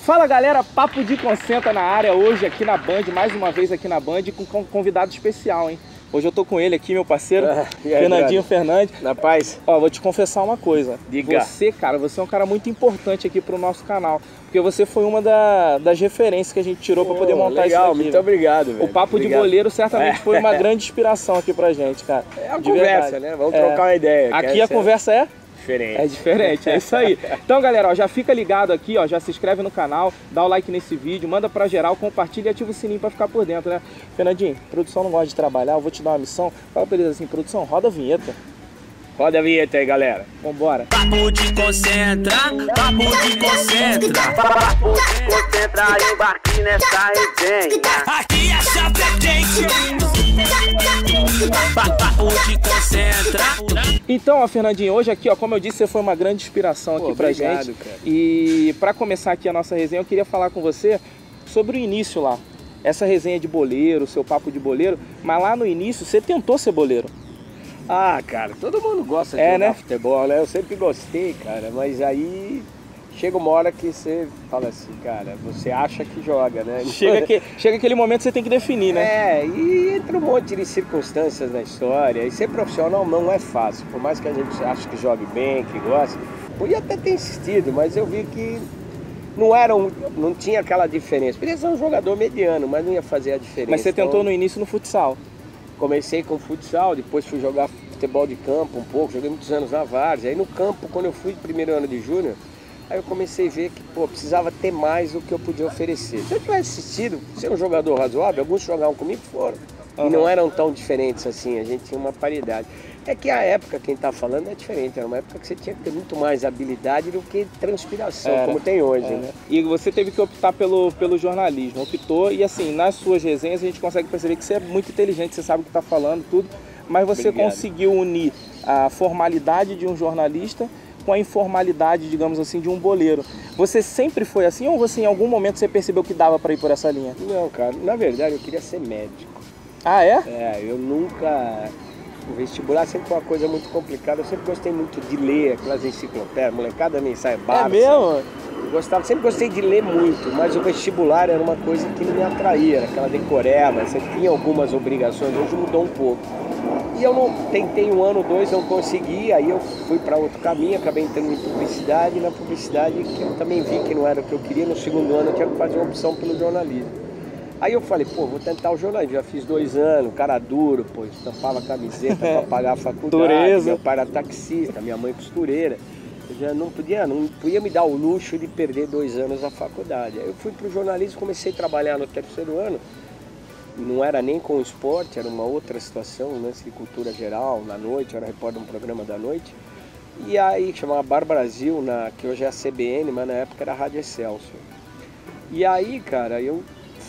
Fala galera, Papo de Concentra na área hoje aqui na Band, mais uma vez aqui na Band com um convidado especial, hein? Hoje eu tô com ele aqui, meu parceiro, Fernandinho Fernandes. Na paz. Ó, vou te confessar uma coisa. Diga. Você, cara, você é um cara muito importante aqui pro nosso canal. Porque você foi uma das referências que a gente tirou pra poder montar isso aqui. Muito obrigado, velho. O Papo de Boleiro certamente foi uma grande inspiração aqui pra gente, cara. É uma conversa, né? Vamos trocar uma ideia. Aqui a conversa é... diferente. É diferente, é isso aí. Então, galera, ó, já fica ligado aqui, ó, já se inscreve no canal, dá o like nesse vídeo, manda pra geral, compartilha e ativa o sininho pra ficar por dentro, né? Fernandinho, produção não gosta de trabalhar, eu vou te dar uma missão. Fala pra eles assim, produção, roda a vinheta. Roda a vinheta aí, galera. Vambora. Papo de concentra, papo de concentra. Papo de concentra, embarque nessa resenha. Aqui é chapa quente. Papo de concentra. Então, ó, Fernandinho, hoje aqui, ó, como eu disse, você foi uma grande inspiração aqui pra gente. Cara. E pra começar aqui a nossa resenha, eu queria falar com você sobre o início lá. Essa resenha de boleiro, seu papo de boleiro, mas lá no início você tentou ser boleiro. Ah, cara, todo mundo gosta de jogar futebol, né? Eu sempre gostei, cara, mas aí chega uma hora que você fala assim, cara, você acha que joga, né? Chega aquele momento que você tem que definir, né? É, e entra um monte de circunstâncias na história, e ser profissional não é fácil, por mais que a gente ache que jogue bem, que goste, podia até ter insistido, mas eu vi que não tinha aquela diferença. Podia ser um jogador mediano, mas não ia fazer a diferença. Mas você tentou no início no futsal. Comecei com futsal, depois fui jogar futebol de campo um pouco, joguei muitos anos na várzea. Aí no campo, quando eu fui no primeiro ano de júnior, aí eu comecei a ver que, precisava ter mais do que eu podia oferecer. Se eu tivesse assistido, ser um jogador razoável, alguns que jogavam comigo foram. E não eram tão diferentes assim, a gente tinha uma paridade. É que a época, quem está falando, é diferente. Era uma época que você tinha que ter muito mais habilidade do que transpiração, como tem hoje, né? E você teve que optar pelo jornalismo, optou, e assim, nas suas resenhas a gente consegue perceber que você é muito inteligente, você sabe o que está falando, tudo, mas você conseguiu unir a formalidade de um jornalista com a informalidade, digamos assim, de um boleiro. Você sempre foi assim, ou você em algum momento você percebeu que dava para ir por essa linha? Não, cara, na verdade eu queria ser médico. Ah, é? É, eu nunca... O vestibular sempre foi uma coisa muito complicada. Eu sempre gostei muito de ler aquelas enciclopédias, molecada nem sai barra. É mesmo? Eu sempre gostei de ler muito, mas o vestibular era uma coisa que não me atraía, era aquela decoreba, você tinha algumas obrigações, hoje mudou um pouco. E eu não tentei um ano, dois, não consegui, aí eu fui para outro caminho, acabei entrando em publicidade, e na publicidade que eu também vi que não era o que eu queria, no segundo ano eu tinha que fazer uma opção pelo jornalismo. Aí eu falei, vou tentar o jornalismo, já fiz 2 anos, cara duro, estampava camiseta para pagar a faculdade, Dureza. Meu pai era taxista, minha mãe costureira, eu já não podia me dar o luxo de perder 2 anos na faculdade. Aí eu fui para o jornalismo, comecei a trabalhar no 3º ano, não era nem com esporte, era uma outra situação, lance de cultura geral, na noite, eu era repórter de um programa da noite, e aí chamava Bar Brasil, que hoje é a CBN, mas na época era a Rádio Excelsior. E aí, cara, eu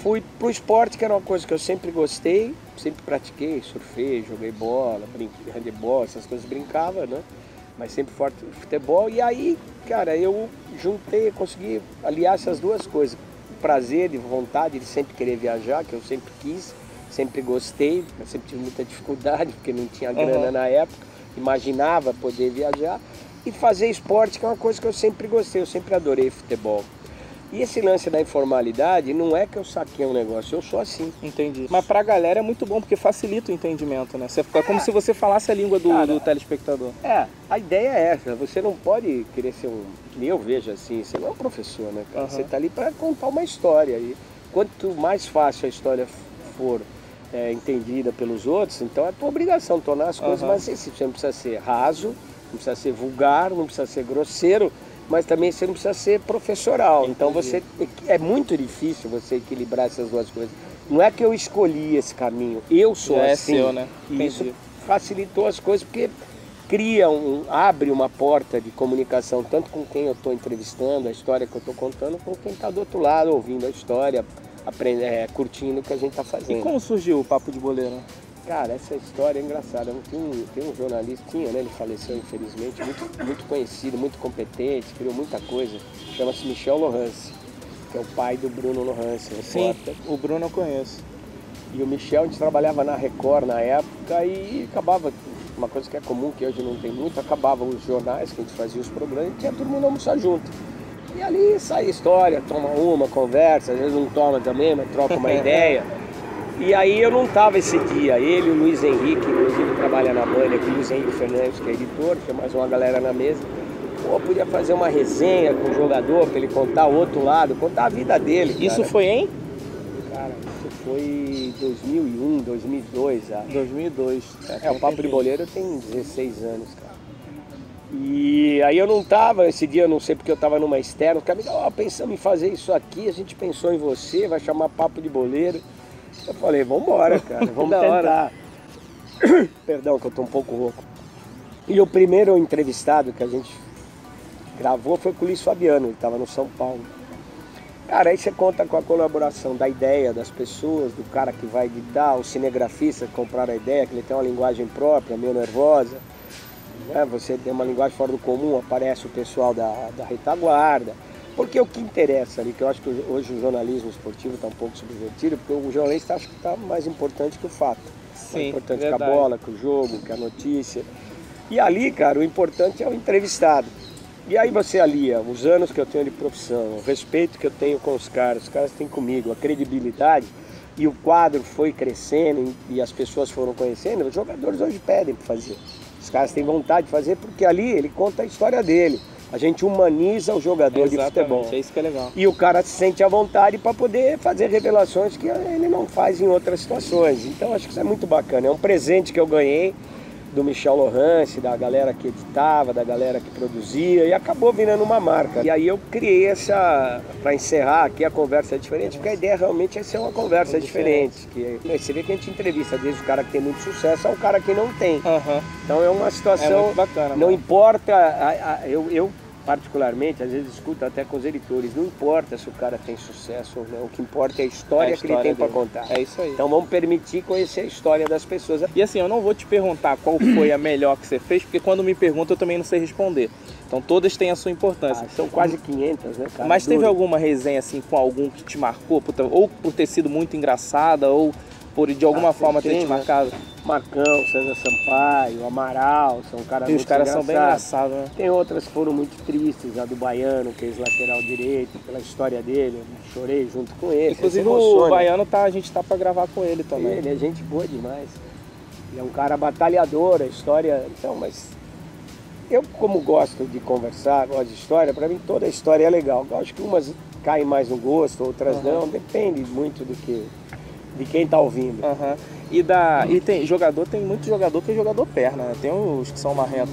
fui pro esporte, que era uma coisa que eu sempre gostei, sempre pratiquei, surfei, joguei bola, handebol, essas coisas, brincava, né? Mas sempre forte no futebol. E aí, cara, eu consegui aliar essas duas coisas. O prazer e vontade de sempre querer viajar, que eu sempre quis, sempre gostei, mas sempre tive muita dificuldade, porque não tinha grana na época, imaginava poder viajar. E fazer esporte, que é uma coisa que eu sempre gostei, eu sempre adorei futebol. E esse lance da informalidade não é que eu saquei um negócio, eu sou assim. Entendi. Mas pra galera é muito bom, porque facilita o entendimento, né? É como se você falasse a língua do telespectador. É, a ideia é essa, você não pode querer ser eu vejo assim, você não é um professor, né, cara? Você tá ali para contar uma história. E quanto mais fácil a história for entendida pelos outros, então é tua obrigação tornar as coisas mais acessíveis. Você não precisa ser raso, não precisa ser vulgar, não precisa ser grosseiro, mas também você não precisa ser professoral. Então é muito difícil você equilibrar essas duas coisas. Não é que eu escolhi esse caminho, eu sou assim. É seu, né? E isso facilitou as coisas, porque abre uma porta de comunicação, tanto com quem eu estou entrevistando, a história que eu estou contando, com quem está do outro lado, ouvindo a história, curtindo o que a gente está fazendo. E como surgiu o Papo de Boleiro? Cara, essa história é engraçada. Tem um jornalista, né? Ele faleceu infelizmente, muito conhecido, muito competente, criou muita coisa. Chama-se Michel Lohance, que é o pai do Bruno Lohance. Sim, o Bruno eu conheço. E o Michel, a gente trabalhava na Record na época e acabava, uma coisa que é comum, que hoje não tem muito, acabava os jornais, que a gente fazia os programas e tinha todo mundo almoçar junto. E ali sai história, toma uma, conversa, às vezes não toma também, mas troca uma ideia. E aí eu não tava esse dia, ele e o Luiz Henrique, inclusive trabalha na Band aqui, o Luiz Henrique Fernandes, que é editor, tinha mais uma galera na mesa. Pô, podia fazer uma resenha com o jogador, pra ele contar o outro lado, contar a vida dele, cara. Isso foi em? Cara, isso foi 2001, 2002 já. 2002. O Papo de Boleiro tem 16 anos, cara. E aí eu não tava, esse dia eu não sei porque eu tava numa externa, os caras me falaram, pensamos em fazer isso aqui, a gente pensou em você, vai chamar Papo de Boleiro. Eu falei, vambora, cara, vamos tentar. Perdão que eu tô um pouco rouco. E o primeiro entrevistado que a gente gravou foi com o Luiz Fabiano, ele tava no São Paulo. Cara, aí você conta com a colaboração da ideia, das pessoas, do cara que vai editar, o cinegrafista que compraram a ideia, que ele tem uma linguagem própria, meio nervosa. Você tem uma linguagem fora do comum, aparece o pessoal da retaguarda. Porque o que interessa ali, que eu acho que hoje o jornalismo esportivo está um pouco subvertido, porque o jornalista acha que está mais importante que o fato. Sim, mais importante verdade. que a bola, que o jogo, que a notícia. E ali, cara, o importante é o entrevistado. E aí você alia os anos que eu tenho de profissão, o respeito que eu tenho com os caras têm comigo, a credibilidade, e o quadro foi crescendo e as pessoas foram conhecendo, os jogadores hoje pedem para fazer. Os caras têm vontade de fazer porque ali ele conta a história dele. A gente humaniza o jogador de futebol. É isso que é legal. E o cara se sente à vontade para poder fazer revelações que ele não faz em outras situações. Então acho que isso é muito bacana. É um presente que eu ganhei do Michel Lohance, da galera que editava, da galera que produzia, e acabou virando uma marca. E aí eu criei essa, para encerrar aqui a conversa diferente, porque a ideia realmente é ser uma conversa diferente. Que você vê que a gente entrevista desde o cara que tem muito sucesso ao cara que não tem. Então é uma situação, muito bacana, não mano. importa, eu particularmente, às vezes escuto até com os editores, não importa se o cara tem sucesso ou não, o que importa é a história que ele tem para contar. É isso aí. Então vamos permitir conhecer a história das pessoas. E assim, eu não vou te perguntar qual foi a melhor que você fez, porque quando me perguntam eu também não sei responder. Então todas têm a sua importância. São quase 500, né, cara? Mas teve alguma resenha assim com algum que te marcou, ou por ter sido muito engraçada, ou por de alguma forma ter te marcado? Marcão, César Sampaio, Amaral, são caras muito engraçados. Os caras são bem engraçados, né? Tem outras que foram muito tristes, a do Baiano, que é ex-lateral direito, pela história dele, eu chorei junto com ele. Inclusive o Baiano, a gente tá pra gravar com ele também. Ele é gente boa demais. Ele é um cara batalhador, a história... Então, mas eu, como gosto de conversar, gosto de história, pra mim toda a história é legal. Eu acho que umas caem mais no gosto, outras não, depende muito de quem tá ouvindo. E tem muito jogador que é jogador perna, né? Tem os que são marrentos.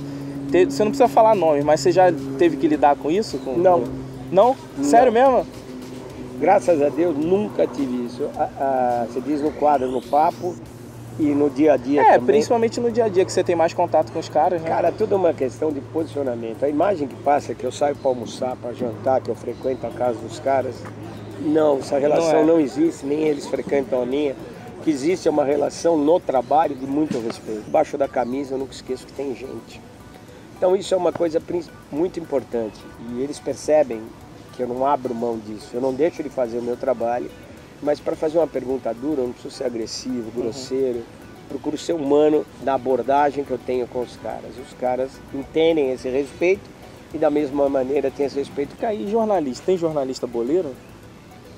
Você não precisa falar nome, mas você já teve que lidar com isso? Não. Não? Sério mesmo? Graças a Deus nunca tive isso. Você diz no quadro, no papo e no dia a dia também. Principalmente no dia a dia, que você tem mais contato com os caras, né? Cara, tudo é uma questão de posicionamento. A imagem que passa é que eu saio para almoçar, para jantar, que eu frequento a casa dos caras. Não, essa relação não existe, nem eles frequentam a minha. O que existe é uma relação no trabalho de muito respeito. Debaixo da camisa eu nunca esqueço que tem gente. Então isso é uma coisa muito importante. E eles percebem que eu não abro mão disso. Eu não deixo de fazer o meu trabalho, mas para fazer uma pergunta dura eu não preciso ser agressivo, grosseiro. Procuro ser humano na abordagem que eu tenho com os caras. Os caras entendem esse respeito e da mesma maneira têm esse respeito. E jornalista? Tem jornalista boleiro?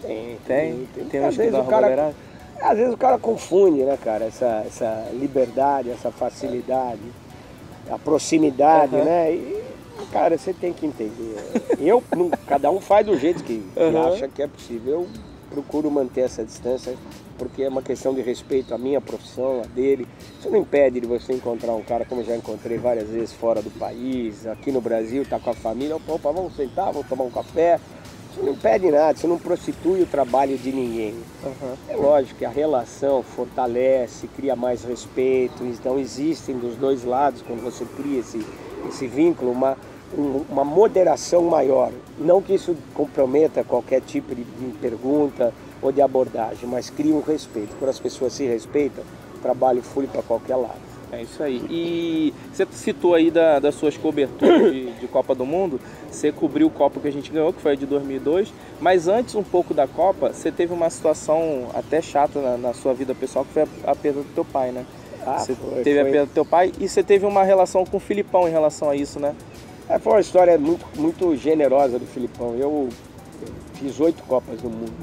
Tem uns que dão uma às vezes o cara confunde, né, cara, essa liberdade, essa facilidade, a proximidade, né? E, cara, você tem que entender. Cada um faz do jeito que acha que é possível. Eu procuro manter essa distância porque é uma questão de respeito à minha profissão, a dele. Isso não impede de você encontrar um cara, como eu já encontrei várias vezes fora do país, aqui no Brasil, tá com a família, opa, vamos sentar, vamos tomar um café. Isso não impede nada, isso não prostitui o trabalho de ninguém. É lógico que a relação fortalece, cria mais respeito, então existem dos dois lados, quando você cria esse vínculo, uma moderação maior. Não que isso comprometa qualquer tipo de pergunta ou de abordagem, mas cria um respeito. Quando as pessoas se respeitam, o trabalho flui para qualquer lado. É isso aí. E você citou aí das suas coberturas de Copa do Mundo, você cobriu o Copa que a gente ganhou, que foi a de 2002, mas antes um pouco da Copa, você teve uma situação até chata na sua vida pessoal, que foi a perda do teu pai, né? Você teve a perda do teu pai e você teve uma relação com o Filipão em relação a isso, né? Foi uma história muito generosa do Filipão. Eu fiz 8 Copas do Mundo.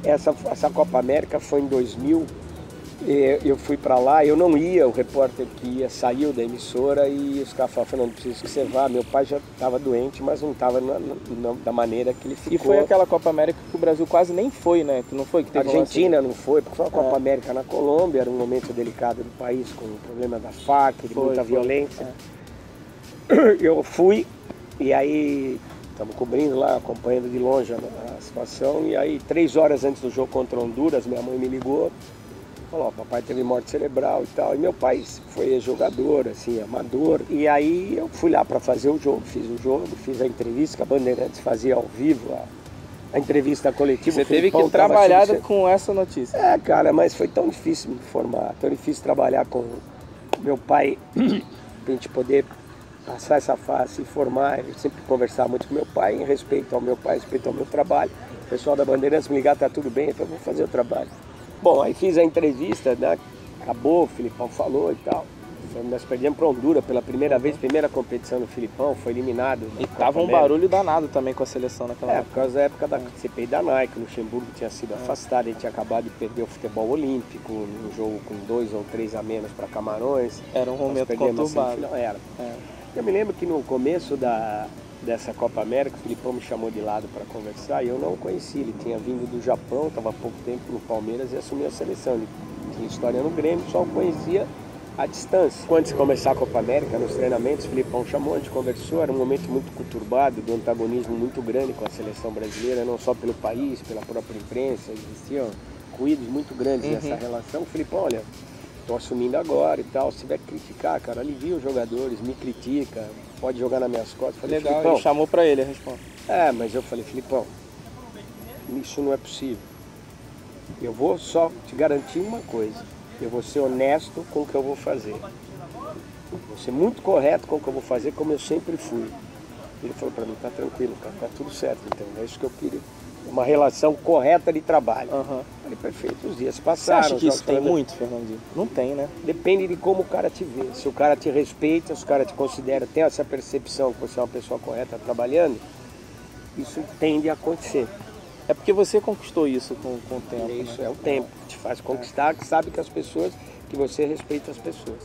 Essa Copa América foi em 2000. Eu fui para lá, eu não ia, o repórter que ia saiu da emissora e os caras falaram, Fernando, preciso que você vá. Meu pai já estava doente, mas não estava da maneira que ele ficou. E foi aquela Copa América que o Brasil quase nem foi, né? Que não foi? Que a Argentina não foi, porque foi uma Copa América na Colômbia, era um momento delicado do país, com o problema da FARC, de muita violência. Eu fui, e aí estamos cobrindo lá, acompanhando de longe a situação, e aí 3 horas antes do jogo contra Honduras, minha mãe me ligou, falou, papai teve morte cerebral e tal, e meu pai foi jogador, assim, amador, e aí eu fui lá para fazer o jogo, fiz a entrevista que a Bandeirantes fazia ao vivo, a entrevista coletiva. Você teve que trabalhar com essa notícia. Cara, mas foi tão difícil me formar, tão difícil trabalhar com meu pai, pra gente poder passar essa fase e formar. Eu sempre conversava muito com meu pai, em respeito ao meu pai, respeito ao meu trabalho. O pessoal da Bandeirantes me ligar, tá tudo bem, então eu vou fazer o trabalho. Bom, aí fiz a entrevista, né? Acabou, o Filipão falou e tal. Nós perdemos para Honduras pela primeira vez, primeira competição do Filipão, foi eliminado. E tava um barulho danado também com a seleção naquela época. Por causa da época da CPI da Nike, o Luxemburgo tinha sido afastado, ele tinha acabado de perder o futebol olímpico, num jogo com 2 ou 3 a menos para Camarões. Era um momento conturbado. Eu me lembro que no começo dessa Copa América, o Filipão me chamou de lado para conversar e eu não o conheci. Ele tinha vindo do Japão, estava há pouco tempo no Palmeiras e assumiu a seleção. Ele tinha história no Grêmio, só o conhecia à distância. Antes de começar a Copa América, nos treinamentos, o Filipão chamou, a gente conversou, era um momento muito conturbado, de um antagonismo muito grande com a seleção brasileira, não só pelo país, pela própria imprensa, existiam ruídos muito grandes nessa relação. O Filipão, olha, estou assumindo agora e tal, se tiver que criticar, cara, alivia os jogadores, me critica, pode jogar nas minhas costas. Falei, legal, Filipão, ele chamou para ele a resposta. Mas eu falei, Filipão, isso não é possível. Eu vou só te garantir uma coisa. Eu vou ser honesto com o que eu vou fazer. Vou ser muito correto com o que eu vou fazer, como eu sempre fui. Ele falou para mim, tá tranquilo, cara, tá tudo certo, então é isso que eu queria. Uma relação correta de trabalho. Falei, perfeito, os dias passaram. Você acha que isso tem muito, Fernandinho? Não tem, né? Depende de como o cara te vê. Se o cara te respeita, se o cara te considera, tem essa percepção que você é uma pessoa correta trabalhando, isso tende a acontecer. É porque você conquistou isso com o tempo. Isso, né? é o tempo que te faz conquistar, que sabe que que você respeita as pessoas.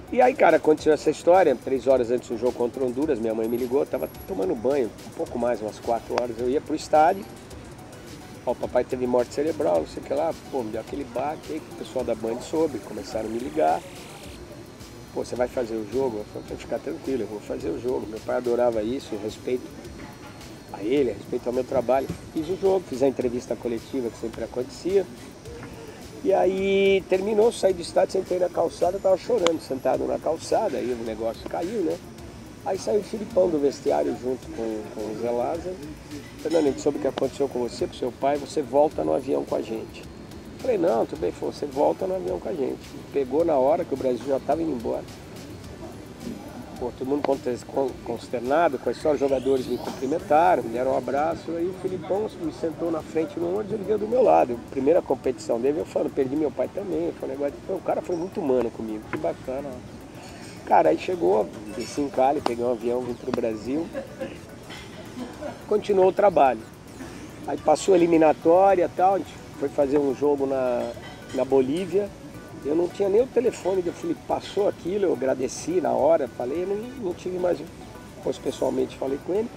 E aí, cara, aconteceu essa história, 3 horas antes do jogo contra Honduras, minha mãe me ligou, eu tava tomando banho, um pouco mais, umas 4 horas, eu ia pro estádio, o papai teve morte cerebral, não sei o que lá, me deu aquele baque, aí o pessoal da Band soube, começaram a me ligar, você vai fazer o jogo? Eu falei, pode ficar tranquilo, eu vou fazer o jogo, meu pai adorava isso, eu respeito a ele, respeito ao meu trabalho, fiz o jogo, fiz a entrevista coletiva que sempre acontecia. E aí terminou, saí do estádio, sentei na calçada, tava chorando, sentado na calçada, aí o negócio caiu, né? Aí saiu o Filipão do vestiário junto com o Zé Lázaro. Fernando, a gente soube o que aconteceu com você, com seu pai, você volta no avião com a gente. Falei, não, tudo bem, você volta no avião com a gente. Pegou na hora que o Brasil já estava indo embora. Todo mundo consternado com a história, os jogadores me cumprimentaram, me deram um abraço, aí o Filipão me sentou na frente no ônibus e ele veio do meu lado. Primeira competição dele, eu falando, perdi meu pai também, foi um negócio o cara foi muito humano comigo, que bacana. Cara, aí chegou, desci em Cali, peguei um avião, vim pro Brasil, continuou o trabalho. Aí passou a eliminatória e tal, a gente foi fazer um jogo na Bolívia. Eu não tinha nem o telefone do Felipe, passou aquilo, eu agradeci na hora, falei, não tive mais, depois pessoalmente falei com ele.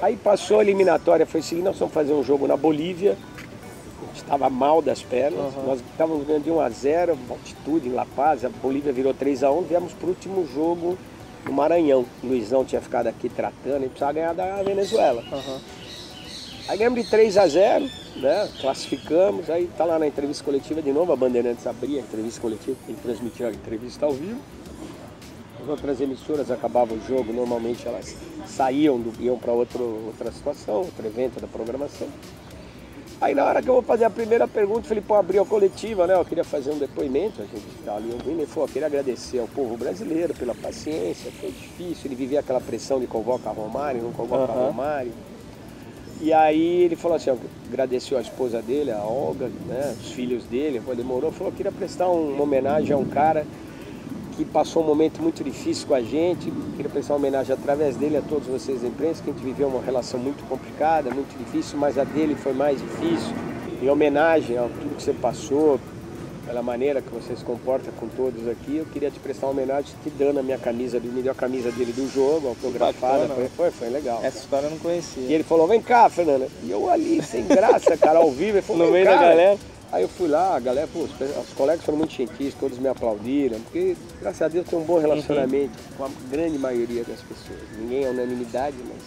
Aí passou a eliminatória, foi o seguinte, nós fomos fazer um jogo na Bolívia, a gente estava mal das pernas, nós estávamos ganhando de 1-0, altitude em La Paz, a Bolívia virou 3-1, viemos para o último jogo no Maranhão. O Luizão tinha ficado aqui tratando, a gente precisava ganhar da Venezuela. Aí ganhamos de 3-0, né? Classificamos, aí tá lá na entrevista coletiva de novo, a Bandeirantes abria a entrevista coletiva, tem que transmitir a entrevista ao vivo. As outras emissoras acabavam o jogo, normalmente elas saíam, iam para outra situação, outro evento da programação. Aí na hora que eu vou fazer a primeira pergunta, o Felipão abriu a coletiva, né? Eu queria fazer um depoimento, a gente tá ali ouvindo, ele falou, eu queria agradecer ao povo brasileiro pela paciência, foi difícil, ele vivia aquela pressão de convoca Romário, não convoca Romário. E aí ele falou assim, agradeceu a esposa dele, a Olga, né, os filhos dele, demorou, falou que queria prestar uma homenagem a um cara que passou um momento muito difícil com a gente. Queria prestar uma homenagem através dele a todos vocês da imprensa, que a gente viveu uma relação muito complicada, muito difícil, mas a dele foi mais difícil. Em homenagem a tudo que você passou, pela maneira que você se comporta com todos aqui, eu queria te prestar uma homenagem te dando a minha camisa, ele me deu a camisa dele do jogo, autografada, foi legal. Essa história eu não conhecia. E ele falou, vem cá, Fernanda. E eu ali, sem graça, cara, ao vivo, ele falou, no meio da galera. Aí eu fui lá, a galera, pô, os colegas foram muito gentis, todos me aplaudiram, porque, graças a Deus, eu tenho um bom relacionamento com a grande maioria das pessoas. Ninguém é unanimidade, mas...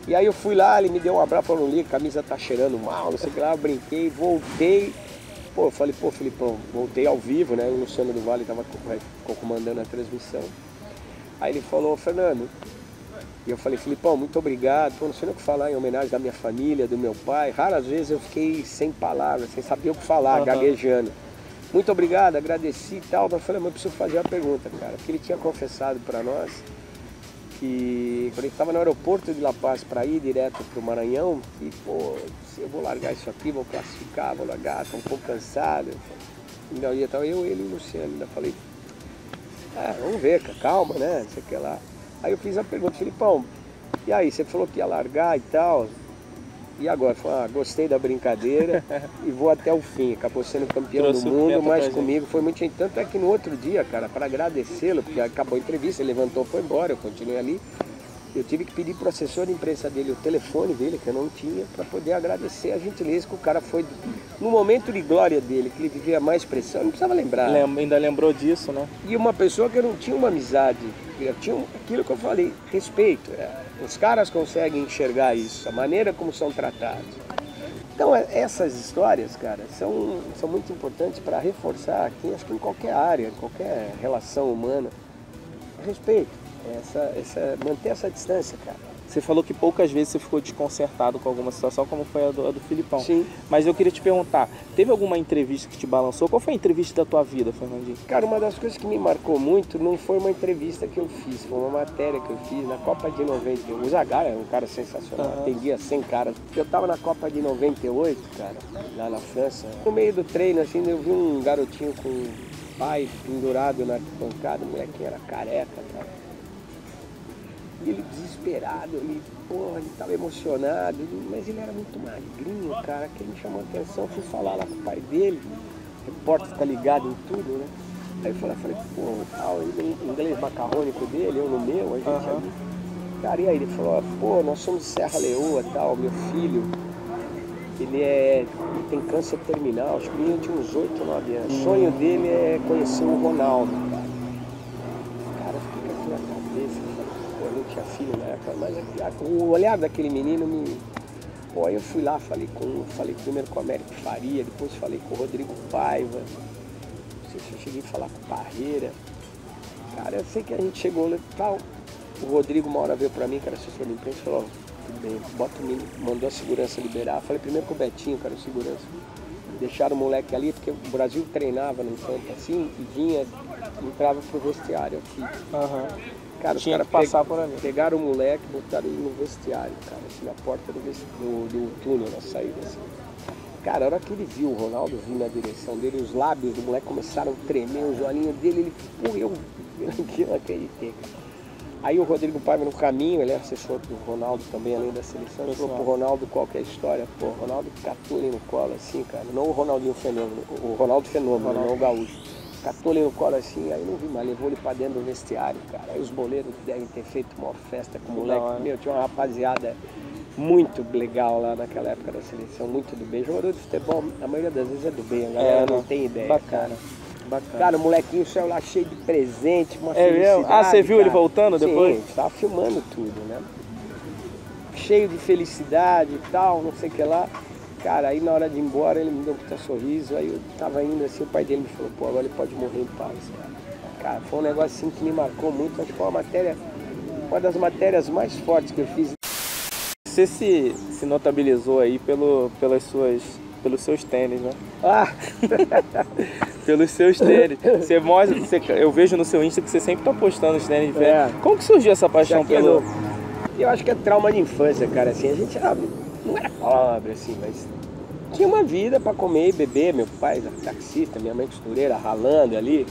E aí eu fui lá, ele me deu um abraço, falou, a camisa tá cheirando mal, não sei o que lá, eu brinquei, voltei. Pô, eu falei, pô, Filipão, voltei ao vivo, né? O Luciano do Vale estava comandando a transmissão. Aí ele falou, Fernando, e eu falei, Filipão, muito obrigado. Pô, não sei nem o que falar em homenagem da minha família, do meu pai. Raras vezes eu fiquei sem palavras, sem saber o que falar, gaguejando. Muito obrigado, agradeci e tal. Mas eu falei, mas eu preciso fazer uma pergunta, cara. Porque ele tinha confessado para nós que quando ele estava no aeroporto de La Paz para ir direto para o Maranhão, que, pô, eu vou largar isso aqui, vou classificar, vou largar, estou um pouco cansado. Ainda estava eu, ele e o Luciano. Ainda falei, vamos ver, calma, né? Não sei o que lá. Aí eu fiz a pergunta, Filipão, e aí, você falou que ia largar e tal, e agora? Falei, gostei da brincadeira e vou até o fim. Acabou sendo campeão do mundo, mas comigo foi muito... Tanto é que no outro dia, cara, para agradecê-lo, porque acabou a entrevista, ele levantou, foi embora, eu continuei ali. Eu tive que pedir pro assessor de imprensa dele o telefone dele, que eu não tinha, para poder agradecer a gentileza que o cara foi... No momento de glória dele, que ele vivia mais pressão, eu não precisava lembrar. Ainda lembrou disso, né? E uma pessoa que eu não tinha uma amizade, eu tinha aquilo que eu falei, respeito. Os caras conseguem enxergar isso, a maneira como são tratados. Então essas histórias, cara, são muito importantes para reforçar aqui, acho que em qualquer área, em qualquer relação humana, respeito. Manter essa distância, cara. Você falou que poucas vezes você ficou desconcertado com alguma situação, como foi a do Filipão. Sim. Mas eu queria te perguntar, teve alguma entrevista que te balançou? Qual foi a entrevista da tua vida, Fernandinho? Cara, uma das coisas que me marcou muito não foi uma entrevista que eu fiz, foi uma matéria que eu fiz na Copa de 91. O Zagallo é um cara sensacional, atendia 100 caras. Eu tava na Copa de 98, cara, lá na França. No meio do treino, assim, eu vi um garotinho com o pai pendurado na arquibancada, o molequinho era careca, cara. E ele desesperado, ele tava emocionado, mas ele era muito magrinho, cara, que me chamou a atenção. Fui falar lá com o pai dele, o repórter fica ligado em tudo, né? Aí eu falei, pô, tal, ele, o inglês macarrônico dele, eu no meu, a gente ali. Cara, e aí ele falou, pô, nós somos de Serra Leoa, tal, meu filho, ele tem câncer terminal, acho que o menino tinha uns 8 ou 9 anos. O sonho dele é conhecer o Ronaldo, cara. Cara, fica aqui na cabeça. Eu não tinha filho na época, mas o olhar daquele menino me... Pô, aí eu fui lá, falei primeiro com o Américo Faria, depois falei com o Rodrigo Paiva, não sei se eu cheguei a falar com o Parreira. Cara, eu sei que a gente chegou lá e tal, o Rodrigo uma hora veio pra mim, que era assessor de imprensa, e falou, tudo bem, bota o menino, mandou a segurança liberar. Falei primeiro com o Betinho, cara, o segurança. Deixaram o moleque ali, porque o Brasil treinava no campo assim, e vinha, entrava pro vestiário aqui. Cara, tinha que passar por ali. Pegaram o moleque, botaram ele no vestiário, cara, assim, na porta do túnel, na saída, assim. Cara, a hora que ele viu o Ronaldo vir na direção dele, os lábios do moleque começaram a tremer, os olhinhos dele, eu não acreditei, cara. Aí o Rodrigo Paiva no caminho, ele é assessor do Ronaldo também, além da seleção, ele falou pro Ronaldo qual que é a história. Pô, o Ronaldo catou ele no colo assim, cara, não o Ronaldinho Fenômeno, o Ronaldo Fenômeno, não o Gaúcho. Catou ele no colo assim, aí não vi mais, levou ele pra dentro do vestiário, cara. Aí os boleiros devem ter feito uma festa com o moleque. Meu, tinha uma rapaziada muito legal lá naquela época da seleção, muito do bem. Jogador de futebol, a maioria das vezes é do bem, a galera não tem ideia. Bacana. Cara, o molequinho saiu lá cheio de presente, uma felicidade. Ah, você viu ele voltando depois? Sim, tava filmando tudo, né? Cheio de felicidade e tal, não sei o que lá. Cara, aí na hora de ir embora ele me deu um puta sorriso, aí eu tava indo assim, o pai dele me falou, pô, agora ele pode morrer em paz, cara. Cara, foi um negócio assim que me marcou muito, acho que foi uma das matérias mais fortes que eu fiz. Você se notabilizou aí pelos seus tênis, né? Pelos seus tênis. Você mostra, eu vejo no seu Insta que você sempre tá postando os tênis velhos. Como que surgiu essa paixão pelo... Eu acho que é trauma de infância, cara, assim, a gente não era pobre, assim, mas tinha uma vida para comer e beber. Meu pai era taxista, minha mãe costureira, ralando ali.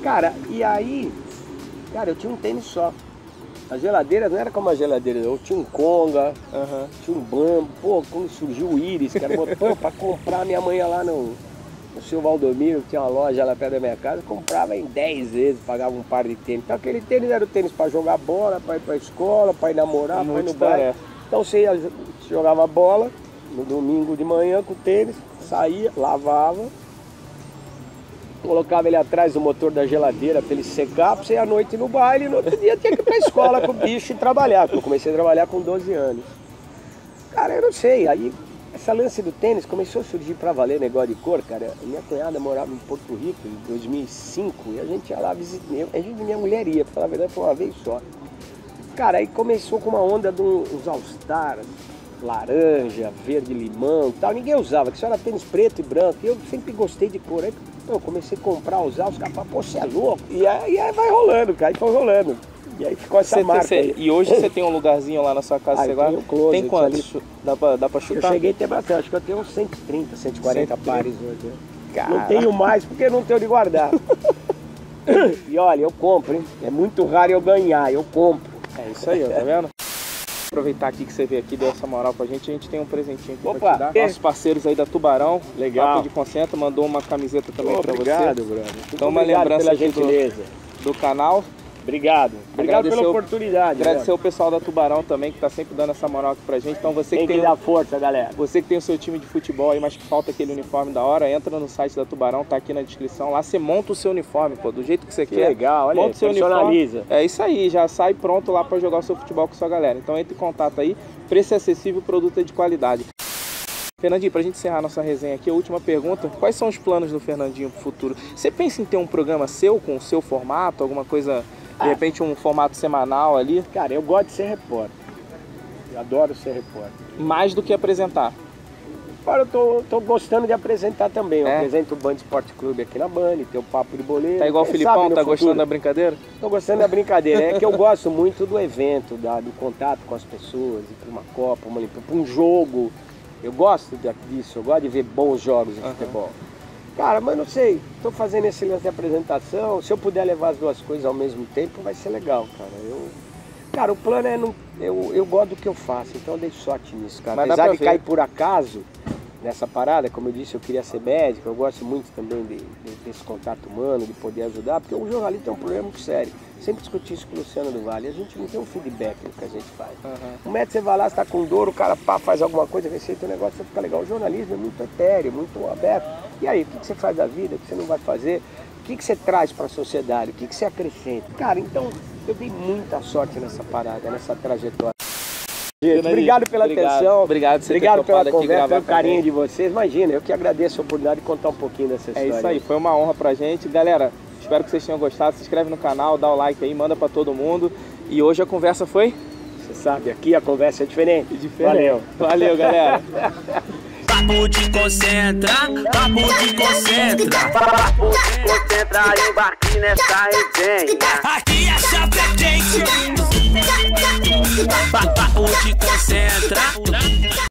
Cara, e aí, cara, eu tinha um tênis só. A geladeira não era como a geladeira, eu tinha um Conga, tinha um Bambo. Pô, quando surgiu o Iris, cara, pô, pra comprar, minha mãe ia lá no seu Valdomiro, que tinha uma loja lá perto da minha casa, comprava em 10 vezes, pagava um par de tênis. Então aquele tênis era o tênis pra jogar bola, pra ir pra escola, pra ir namorar, pra ir no bairro. Então você jogava bola no domingo de manhã com o tênis, saía, lavava, colocava ele atrás do motor da geladeira pra ele secar, pra você ir à noite no baile, e no outro dia tinha que ir pra escola com o bicho e trabalhar, porque eu comecei a trabalhar com 12 anos. Cara, eu não sei, aí essa lance do tênis começou a surgir pra valer, negócio de cor, cara. Minha cunhada morava em Porto Rico em 2005 e a gente ia lá visitar, minha mulher ia, pra falar a verdade, foi uma vez só. Cara, aí começou com uma onda de uns All-Star, laranja, verde, limão e tal, ninguém usava, que só era tênis preto e branco, e eu sempre gostei de cor. Aí eu comecei a comprar, usar, os caras falaram, pô, você é louco? E aí vai rolando, cara, e foi rolando. E aí ficou essa marca aí. E hoje você tem um lugarzinho lá na sua casa, você guarda? Tem quantos? Dá pra chutar? Eu cheguei a ter bastante, acho que eu tenho uns 130, 140 pares hoje. Não tenho mais porque não tenho de guardar. E olha, eu compro, hein? É muito raro eu ganhar, eu compro. É isso aí, ó, tá vendo? Aproveitar aqui que você veio aqui, deu essa moral pra gente, a gente tem um presentinho aqui pra te dar. Nossos parceiros aí da Tubarão, legal. Papo de Concentra, mandou uma camiseta também pra obrigado, você. Brother. Então uma lembrança pela aqui gentileza do canal. Obrigado pela oportunidade. Agradecer o pessoal da Tubarão também, que tá sempre dando essa moral aqui pra gente. Então você tem que dar força, galera. Você que tem o seu time de futebol aí, mas que falta aquele uniforme da hora, entra no site da Tubarão, tá aqui na descrição. Lá você monta o seu uniforme, pô, do jeito que você quer. Legal, olha aí, personaliza. É isso aí, já sai pronto lá pra jogar o seu futebol com sua galera. Então entre em contato aí, preço é acessível, produto é de qualidade. Fernandinho, pra gente encerrar nossa resenha aqui, a última pergunta, quais são os planos do Fernandinho pro futuro? Você pensa em ter um programa seu, com o seu formato, alguma coisa... De repente um formato semanal ali? Cara, eu gosto de ser repórter. Eu adoro ser repórter. Mais do que apresentar? Agora eu tô gostando de apresentar também. Eu apresento o Band Esporte Clube aqui na Band, tem o Papo de Boleiro. Tá igual o Filipão, tá gostando da brincadeira? Tô gostando da brincadeira. É que eu gosto muito do evento, do contato com as pessoas, ir pra uma Copa, pra um jogo. Eu gosto disso, eu gosto de ver bons jogos de futebol. Cara, mas não sei, tô fazendo esse lance de apresentação, se eu puder levar as duas coisas ao mesmo tempo, vai ser legal, cara. Cara, o plano é, eu gosto do que eu faço, então eu dei sorte nisso, cara. Apesar de cair por acaso nessa parada, como eu disse, eu queria ser médico, eu gosto muito também desse contato humano, de poder ajudar, porque o jornalismo tem um problema muito sério. Sempre discuti isso com o Luciano do Vale, a gente não tem um feedback no que a gente faz. Um médico, você vai lá, você tá com dor, o cara faz alguma coisa, receita o negócio, você fica legal. O jornalismo é muito etéreo, muito aberto. E aí, o que você faz da vida, o que você não vai fazer? O que você traz para a sociedade? O que você acrescenta? Cara, então, eu dei muita sorte nessa parada, nessa trajetória. Gente, obrigado pela atenção. Obrigado pela conversa, pelo carinho de vocês. Imagina, eu que agradeço a oportunidade de contar um pouquinho dessa história. É isso aí, foi uma honra pra gente. Galera, espero que vocês tenham gostado. Se inscreve no canal, dá o like aí, manda pra todo mundo. E hoje a conversa foi? Você sabe, aqui a conversa é diferente. Valeu, galera. Papo de concentra, papo de concentra. Papo de concentra, embarque nessa resenha. Aqui a chave é quente. Papo de concentra.